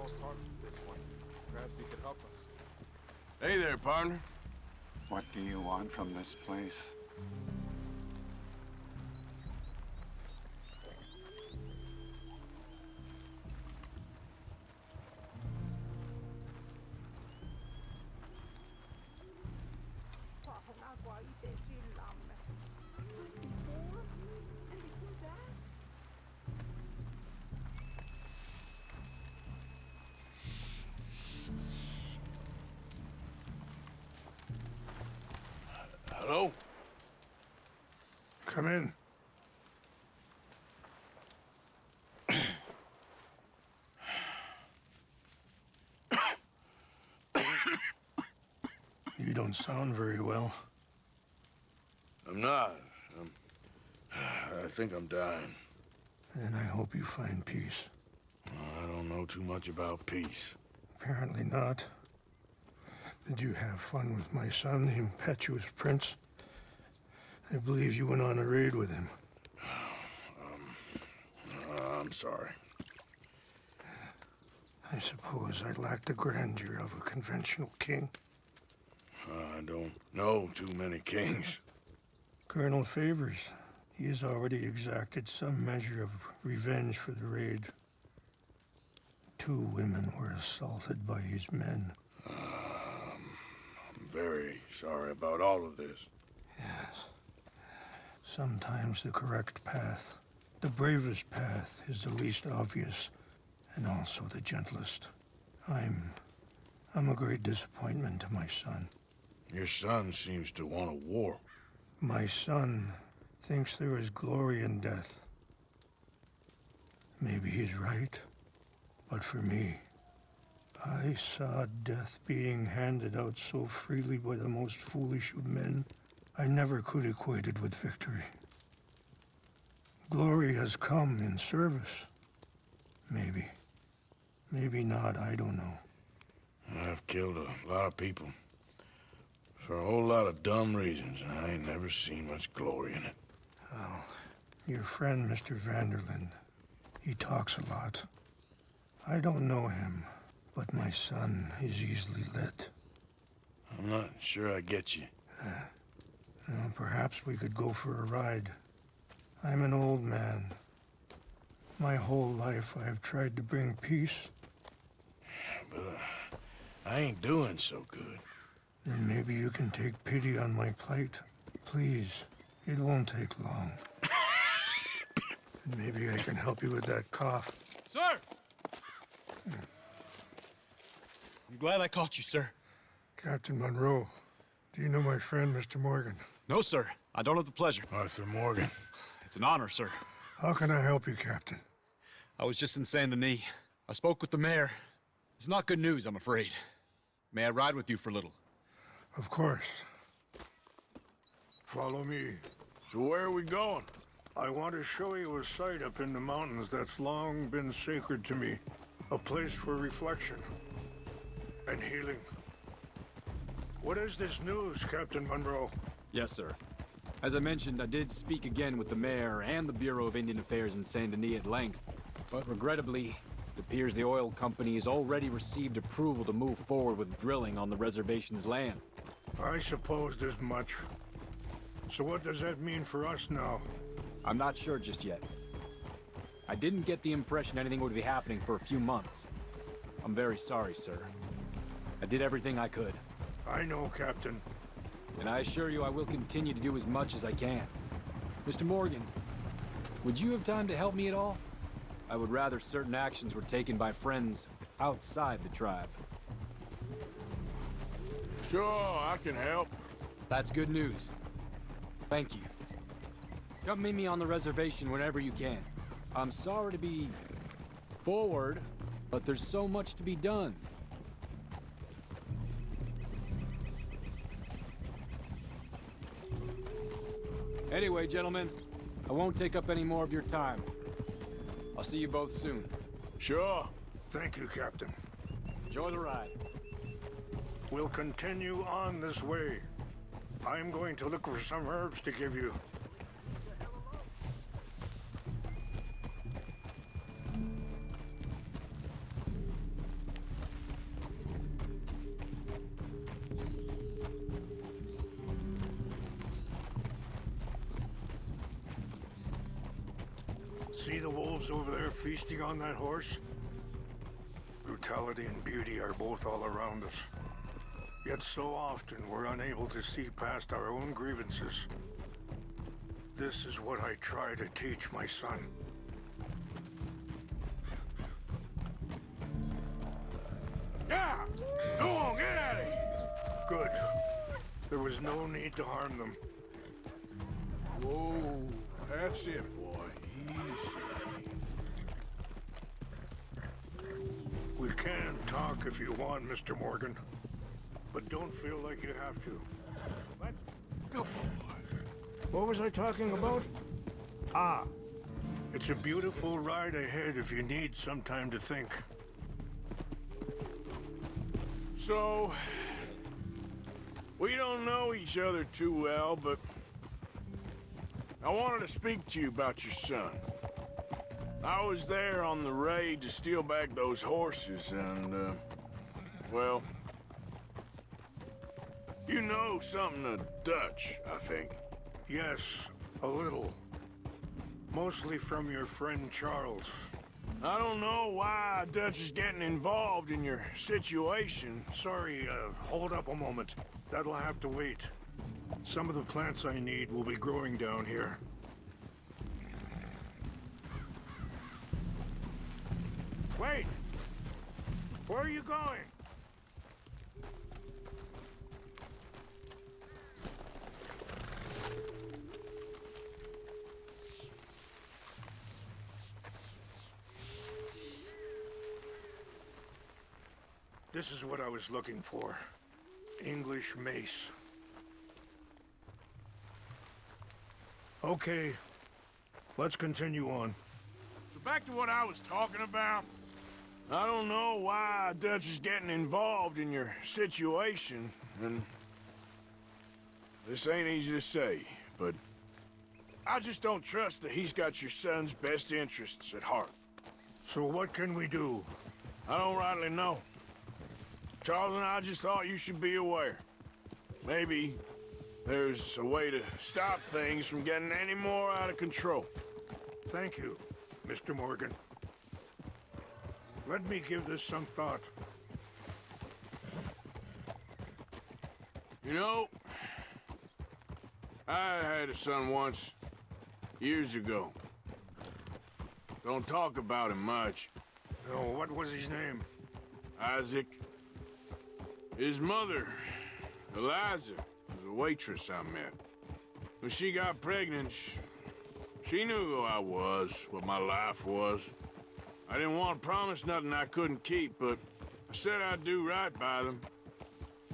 small target at this point. Perhaps he could help us. Hey there, partner. What do you want from this place? Hello? Come in. You don't sound very well. I'm not. I think I'm dying. And I hope you find peace. I don't know too much about peace. Apparently not. Did you have fun with my son, the impetuous prince? I believe you went on a raid with him. I'm sorry. I suppose I lack the grandeur of a conventional king. I don't know too many kings. Colonel Favors, he has already exacted some measure of revenge for the raid. 2 women were assaulted by his men. I'm very sorry about all of this. Yes. Sometimes the correct path, the bravest path, is the least obvious and also the gentlest. I'm a great disappointment to my son. Your son seems to want a war. My son thinks there is glory in death. Maybe he's right, but for me, I saw death being handed out so freely by the most foolish of men, I never could equate it with victory. Glory has come in service. Maybe. Maybe not, I don't know. I've killed a lot of people. For a whole lot of dumb reasons, and I ain't never seen much glory in it. Well, your friend, Mr. Vanderlyn, he talks a lot. I don't know him, but my son is easily led. I'm not sure I get you. Well, perhaps we could go for a ride. I'm an old man. My whole life I have tried to bring peace. But I ain't doing so good. Then maybe you can take pity on my plight. Please, it won't take long. And maybe I can help you with that cough. Sir! I'm glad I caught you, sir. Captain Monroe, do you know my friend, Mr. Morgan? No, sir. I don't have the pleasure. Arthur Morgan. It's an honor, sir. How can I help you, Captain? I was just in Saint Denis. I spoke with the mayor. It's not good news, I'm afraid. May I ride with you for a little? Of course. Follow me. So where are we going? I want to show you a site up in the mountains that's long been sacred to me. A place for reflection and healing. What is this news, Captain Monroe? Yes, sir. As I mentioned, I did speak again with the mayor and the Bureau of Indian Affairs in Saint Denis at length. But regrettably, it appears the oil company has already received approval to move forward with drilling on the reservation's land. I supposed as much. So what does that mean for us now? I'm not sure just yet. I didn't get the impression anything would be happening for a few months. I'm very sorry, sir. I did everything I could. I know, Captain. And I assure you I will continue to do as much as I can. Mr. Morgan, would you have time to help me at all? I would rather certain actions were taken by friends outside the tribe. Sure, I can help. That's good news. Thank you. Come meet me on the reservation whenever you can. I'm sorry to be forward, but there's so much to be done. Anyway, gentlemen, I won't take up any more of your time. I'll see you both soon. Sure. Thank you, Captain. Enjoy the ride. We'll continue on this way. I'm going to look for some herbs to give you. See the wolves over there feasting on that horse? Brutality and beauty are both all around us. Yet so often we're unable to see past our own grievances. This is what I try to teach my son. Yeah! Go on, get out of here! Good. There was no need to harm them. Whoa, that's it, boy. Easy. We can talk if you want, Mr. Morgan. But don't feel like you have to. What? Good boy. What was I talking about? Ah. It's a beautiful ride ahead if you need some time to think. So, we don't know each other too well, but I wanted to speak to you about your son. I was there on the raid to steal back those horses, and, well, you know something of Dutch, I think. Yes, a little. Mostly from your friend Charles. I don't know why Dutch is getting involved in your situation. Sorry, hold up a moment. That'll have to wait. Some of the plants I need will be growing down here. Wait! Where are you going? This is what I was looking for. English mace. Okay, let's continue on. So back to what I was talking about. I don't know why Dutch is getting involved in your situation, and this ain't easy to say, but I just don't trust that he's got your son's best interests at heart. So what can we do? I don't rightly know. Charles and I just thought you should be aware. Maybe there's a way to stop things from getting any more out of control. Thank you, Mr. Morgan. Let me give this some thought. You know, I had a son once, years ago. Don't talk about him much. Oh, what was his name? Isaac. His mother, Eliza, was a waitress I met. When she got pregnant, she knew who I was, what my life was. I didn't want to promise nothing I couldn't keep, but I said I'd do right by them.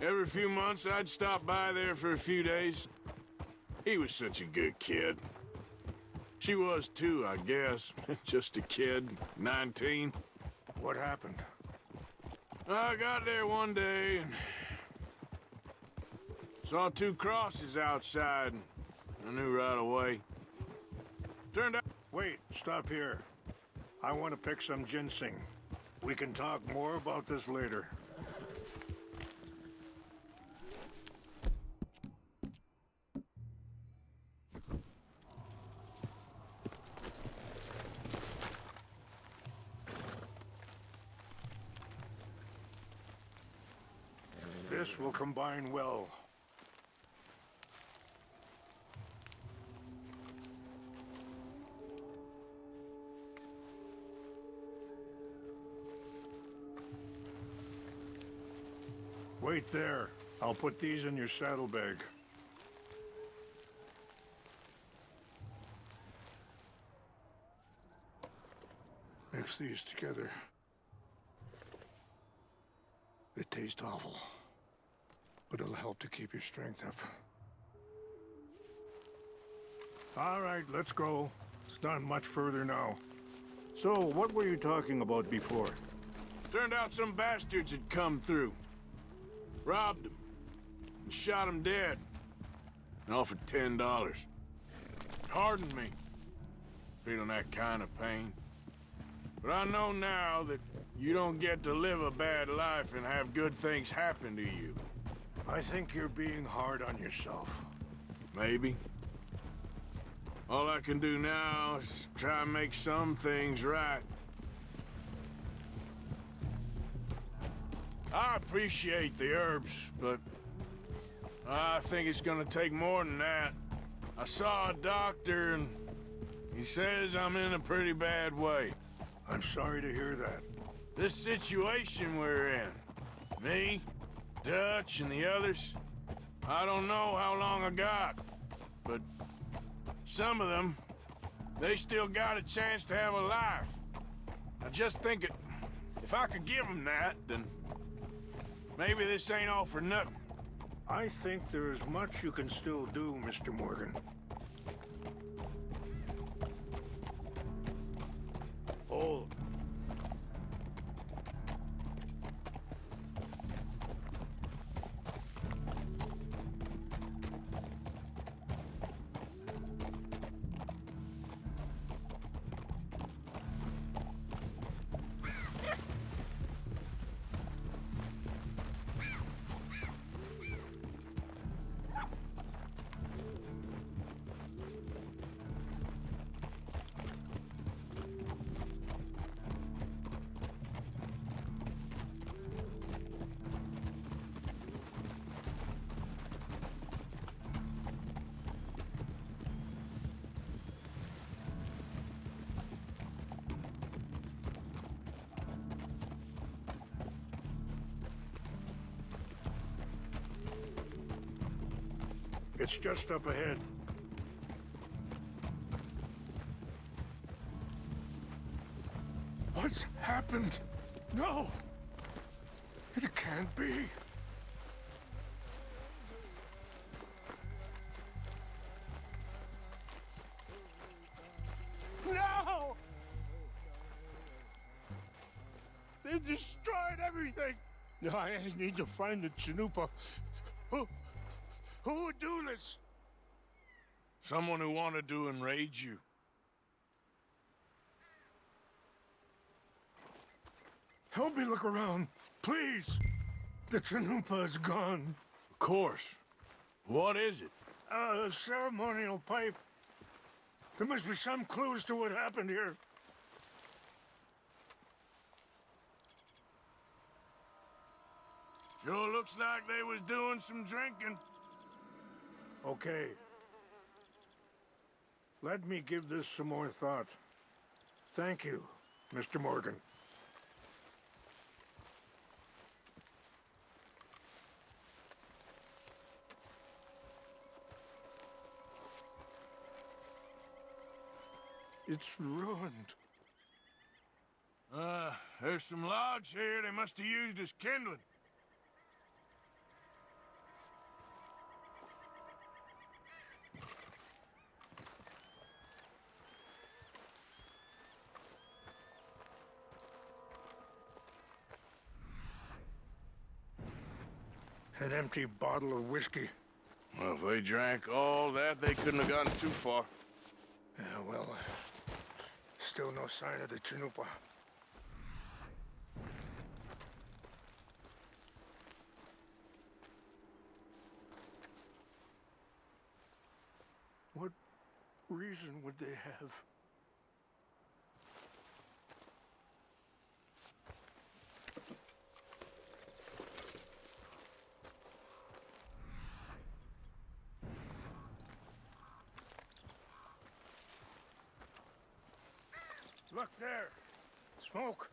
Every few months, I'd stop by there for a few days. He was such a good kid. She was too, I guess. Just a kid, 19. What happened? I got there one day and saw two crosses outside, and I knew right away. Turned out... Wait, stop here. I want to pick some ginseng. We can talk more about this later. This will combine well. Wait there. I'll put these in your saddlebag. Mix these together. They taste awful, but it'll help to keep your strength up. All right, let's go. It's not much further now. So, what were you talking about before? Turned out some bastards had come through. Robbed him. And shot him dead. And offered $10. Hardened me. Feeling that kind of pain. But I know now that you don't get to live a bad life and have good things happen to you. I think you're being hard on yourself. Maybe. All I can do now is try and make some things right. I appreciate the herbs, but I think it's gonna take more than that. I saw a doctor and he says I'm in a pretty bad way. I'm sorry to hear that. This situation we're in, me, Dutch, and the others, I don't know how long I got, but some of them, they still got a chance to have a life. I just think if I could give them that, then maybe this ain't all for nothing. I think there is much you can still do, Mr. Morgan. Hold. It's just up ahead. What's happened? No! It can't be. No! They destroyed everything! I need to find the Chanupa. Who would do this? Someone who wanted to enrage you. Help me look around, please. The Chanupa is gone. Of course. What is it? A ceremonial pipe. There must be some clues to what happened here. Sure looks like they was doing some drinking. Okay. Let me give this some more thought. Thank you, Mr. Morgan. It's ruined. There's some logs here they must have used as kindling. An empty bottle of whiskey. Well, if they drank all that, they couldn't have gotten too far. Yeah, well, still no sign of the Chanupa. What reason would they have? Look there! Smoke!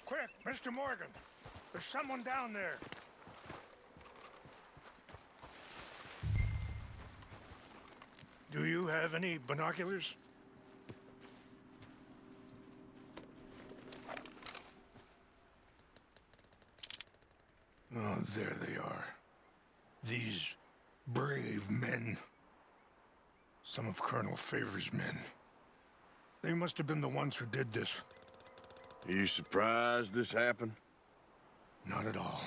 Quick, Mr. Morgan! There's someone down there! Do you have any binoculars? Oh, there they are. These brave men. Some of Colonel Favor's men. They must have been the ones who did this. Are you surprised this happened? Not at all.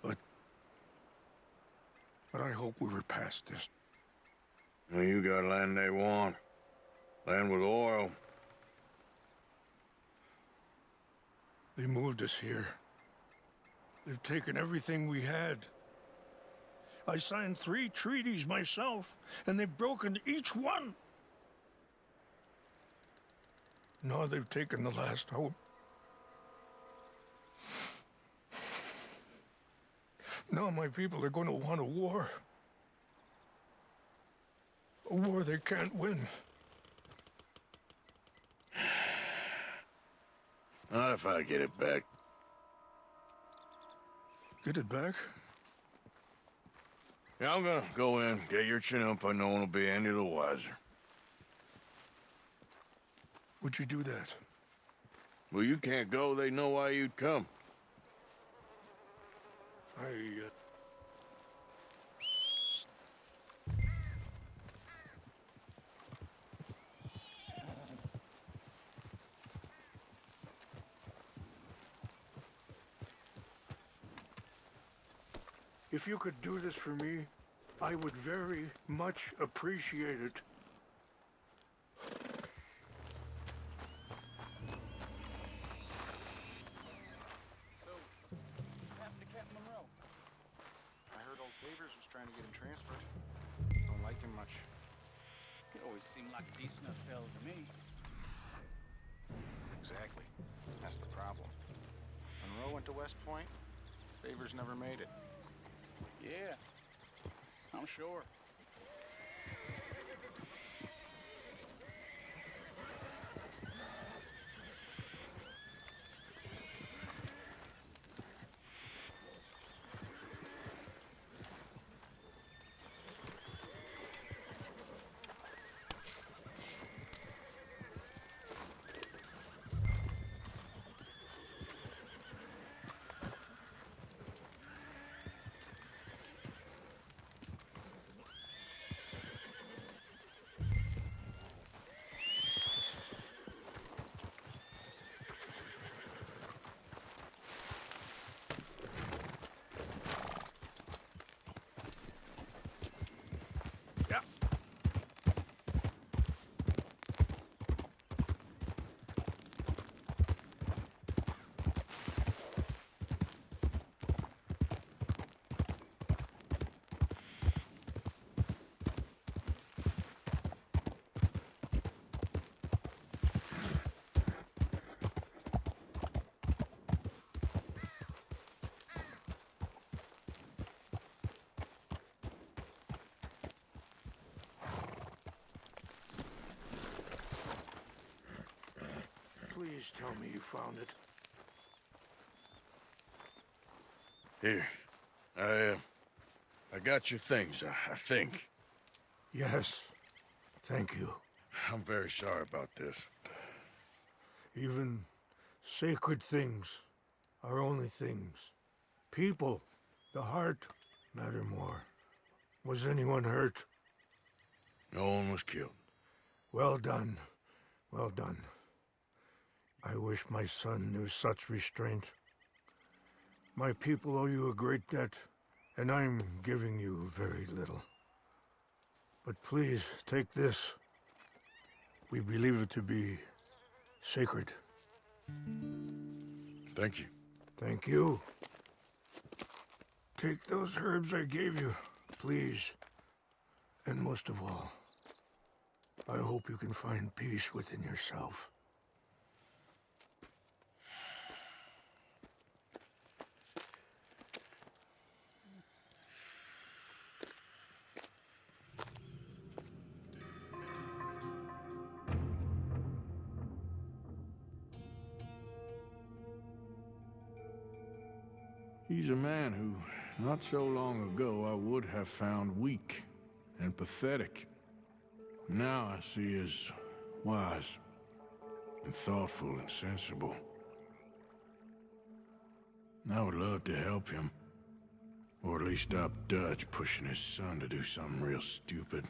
But I hope we were past this. Well, you got land they want. Land with oil. They moved us here. They've taken everything we had. I signed 3 treaties myself, and they've broken each one. Now they've taken the last hope. Now my people are going to want a war. A war they can't win. Not if I get it back. Get it back? Yeah, I'm gonna go in, get your Chinook, no one will be any the wiser. Would you do that? Well, you can't go, they know why you'd come. If you could do this for me, I would very much appreciate it. So, what happened to Captain Monroe? I heard old Favors was trying to get him transferred. Don't like him much. He always seemed like a decent enough fellow to me. Exactly. That's the problem. Monroe went to West Point. Favors never made it. Yeah, I'm sure. Please tell me you found it. Here, I got your things, I think. Yes. Thank you. I'm very sorry about this. Even sacred things are only things. People, the heart, matter more. Was anyone hurt? No one was killed. Well done. Well done. I wish my son knew such restraint. My people owe you a great debt, and I'm giving you very little. But please, take this. We believe it to be sacred. Thank you. Thank you. Take those herbs I gave you, please. And most of all, I hope you can find peace within yourself. He's a man who, not so long ago, I would have found weak and pathetic. Now I see as wise and thoughtful and sensible. I would love to help him, or at least stop Dutch pushing his son to do something real stupid.